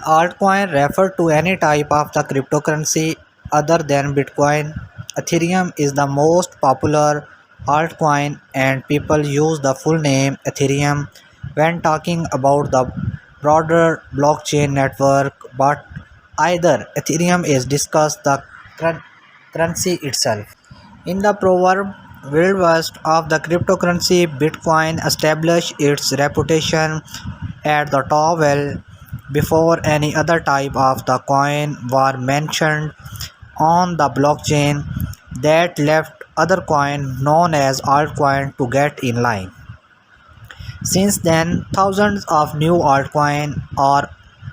Altcoin refer to any type of the cryptocurrency other than Bitcoin. Ethereum is the most popular altcoin and people use the full name Ethereum when talking about the broader blockchain network, but either Ethereum is discussed the currency itself. In the proverb Wild West of the cryptocurrency, Bitcoin established its reputation at the top well before any other type of the coin were mentioned on the blockchain that left other coin known as altcoin to get in line. Since then, thousands of new altcoin or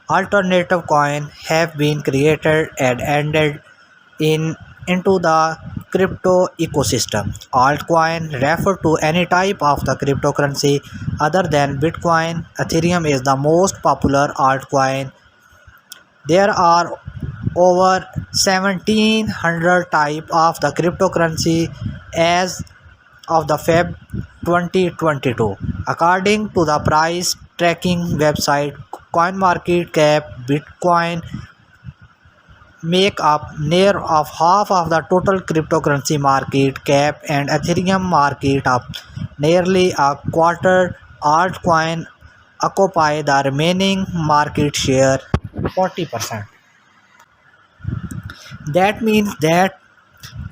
alternative coin have been created and added in into the crypto ecosystem. Altcoin refer to any type of the cryptocurrency other than Bitcoin. Ethereum is the most popular altcoin. There are over 1700 type of the cryptocurrency as of the Feb 2022. According to the price tracking website CoinMarketCap, Bitcoin make up near of half of the total cryptocurrency market cap and Ethereum market up nearly a quarter. Altcoin occupy the remaining market share 40%. That means that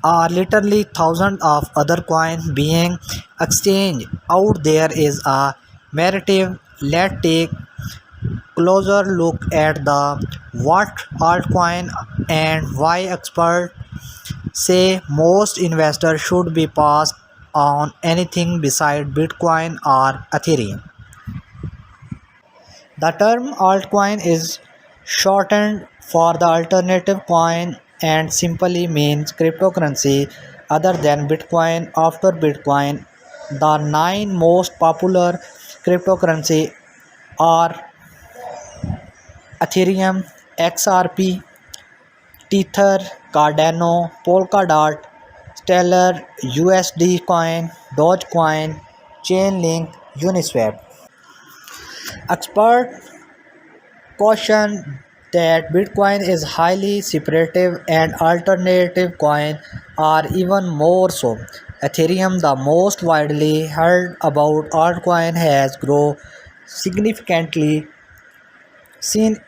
are literally thousands of other coins being exchanged out there is a narrative. Let's take closer look at the what altcoin and why experts say most investors should be passed on anything beside Bitcoin or Ethereum. The term altcoin is shortened for the alternative coin and simply means cryptocurrency other than Bitcoin. After Bitcoin, the nine most popular cryptocurrency are Ethereum, XRP, Tether, Cardano, Polkadot, Stellar, USD Coin, Dogecoin, Chainlink, Uniswap. Experts caution that Bitcoin is highly separative and alternative coins are even more so. Ethereum, the most widely heard about altcoin, has grown significantly since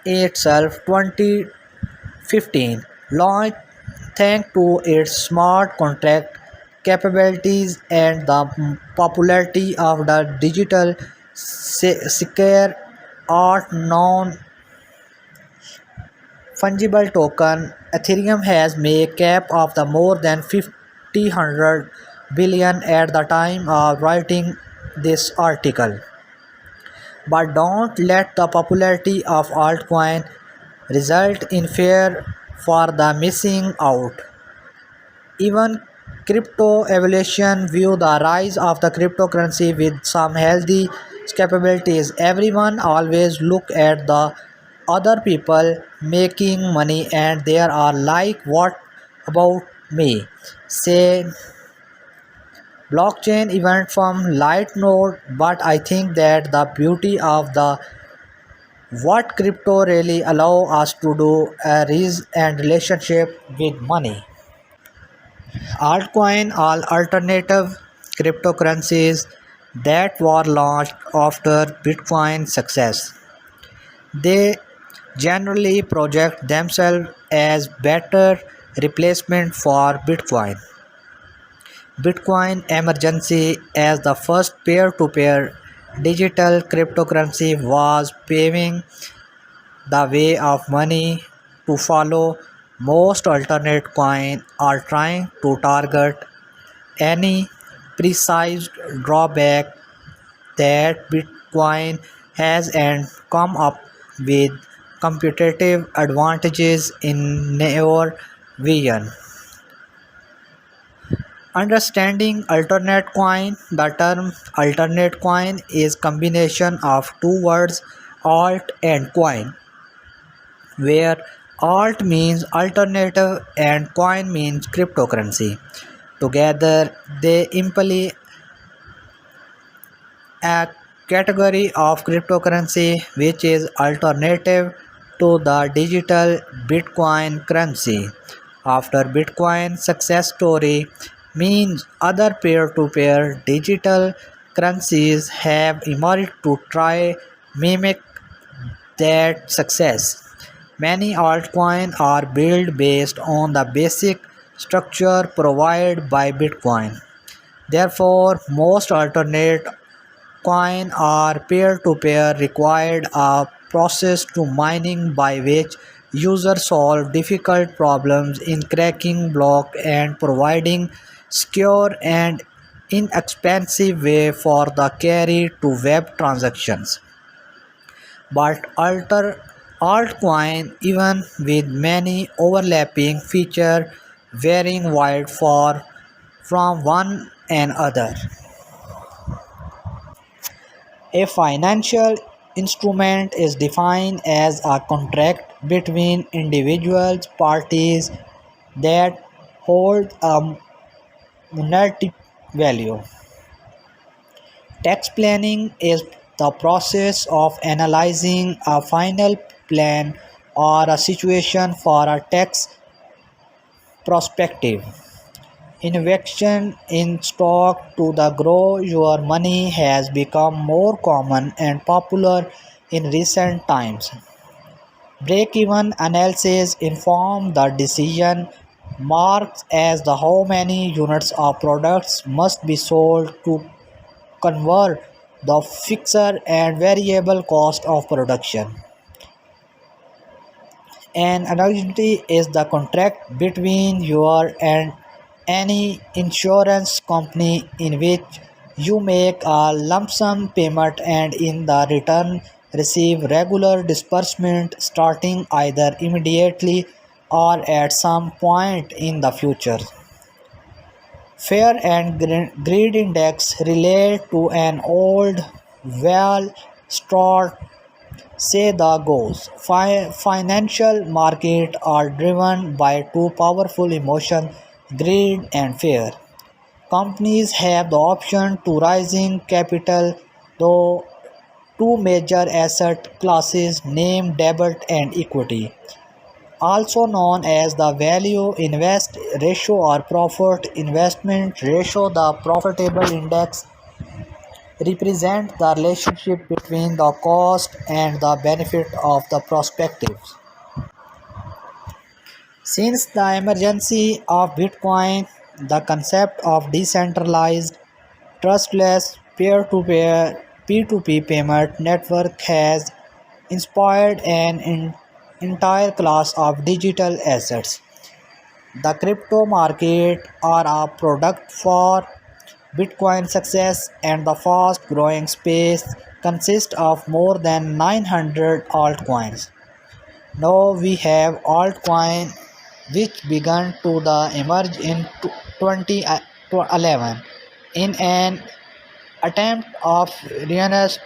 itself 2015 launch thanks to its smart contract capabilities and the popularity of the digital secure art non fungible token. Ethereum has made cap of the more than 50 hundred billion at the time of writing this article. But don't let the popularity of altcoin result in fear for the missing out. Even crypto evolution view the rise of the cryptocurrency with some healthy capabilities. Everyone always look at the other people making money and they are like what about me? Say blockchain event from light node, but I think that the beauty of the what crypto really allow us to do is and relationship with money. Altcoin are alternative cryptocurrencies that were launched after Bitcoin success. They generally project themselves as better replacement for Bitcoin. Bitcoin emergency as the first peer-to-peer digital cryptocurrency was paving the way of money to follow. Most alternate coins are trying to target any precise drawback that Bitcoin has and come up with competitive advantages in our vision. Understanding alternate coin. The term alternate coin is combination of two words alt and coin, where alt means alternative and coin means cryptocurrency. Together they imply a category of cryptocurrency which is alternative to the digital Bitcoin currency. After Bitcoin success story means other peer-to-peer digital currencies have emerged to try mimic that success. Many altcoins are built based on the basic structure provided by Bitcoin. Therefore, most alternate coin are peer-to-peer required a process to mining by which users solve difficult problems in cracking block and providing secure and inexpensive way for the carry to web transactions. But altcoin, even with many overlapping features, varying wide for from one another. A financial instrument is defined as a contract between individuals parties that hold a monetary value. Tax planning is the process of analyzing a final plan or a situation for a tax perspective. Innovation in stock to the grow your money has become more common and popular in recent times. Break-even analysis inform the decision marks as the how many units of products must be sold to convert the fixed and variable cost of production. An annuity is the contract between you and any insurance company in which you make a lump sum payment and in the return receive regular disbursement starting either immediately or at some point in the future. Fear and greed index relate to an old well-stored say the goals. Financial markets are driven by two powerful emotions, greed and fear. Companies have the option to raising capital though two major asset classes named debt and equity, also known as the value invest ratio or profit investment ratio. The profitable index represent the relationship between the cost and the benefit of the perspectives. Since the emergence of Bitcoin, the concept of decentralized, trustless, peer-to-peer, P2P payment network has inspired an entire class of digital assets. The crypto market are a product for Bitcoin success and the fast growing space consists of more than 900 altcoins. Now we have altcoin which began to the emerge in 2011 in an attempt of realize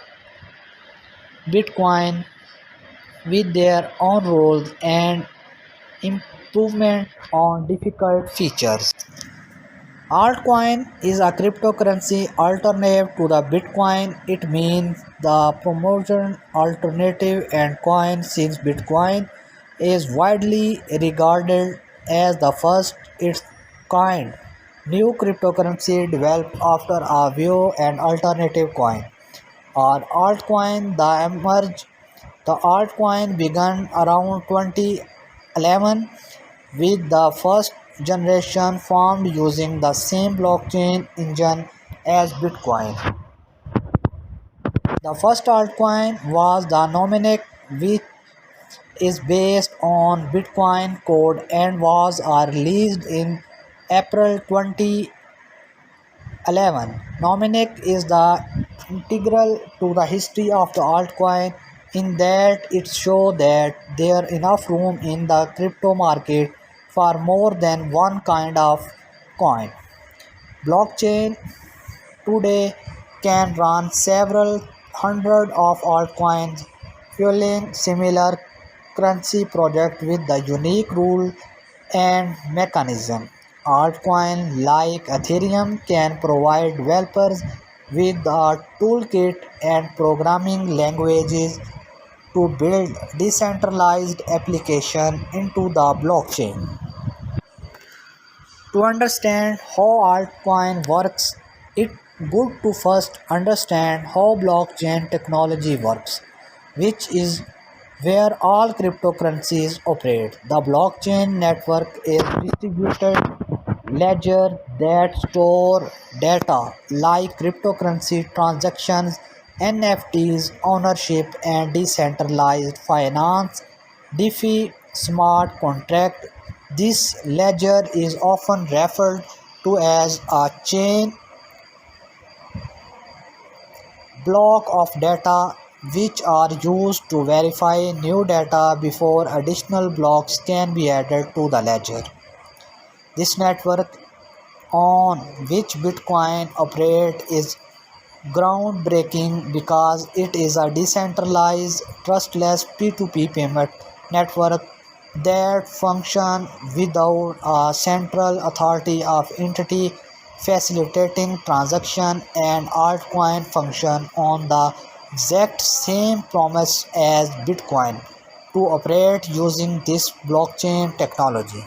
Bitcoin with their own rules and improvement on difficult features. Altcoin is a cryptocurrency alternative to the Bitcoin. It means the promotion alternative and coin since Bitcoin is widely regarded as the first its kind. New cryptocurrency developed after a view and alternative coin or altcoin the emerge. The altcoin began around 2011 with the first generation formed using the same blockchain engine as Bitcoin. The first altcoin was the Nomic, which is based on Bitcoin code and was released in April 2011. Nomic is the integral to the history of the altcoin in that it shows that there enough room in the crypto market for more than one kind of coin. Blockchain today can run several hundred of altcoins, fueling similar currency projects with the unique rule and mechanism. Altcoins like Ethereum can provide developers with a toolkit and programming languages to build decentralized application into the blockchain. To understand how altcoin works, it's good to first understand how blockchain technology works, which is where all cryptocurrencies operate. The blockchain network is distributed ledger that store data like cryptocurrency transactions, NFTs, ownership, and decentralized finance. DeFi smart contract. This ledger is often referred to as a chain block of data which are used to verify new data before additional blocks can be added to the ledger. This network on which Bitcoin operates is groundbreaking because it is a decentralized, trustless P2P payment network that functions without a central authority of entity facilitating transaction, and altcoin function on the exact same promise as Bitcoin to operate using this blockchain technology.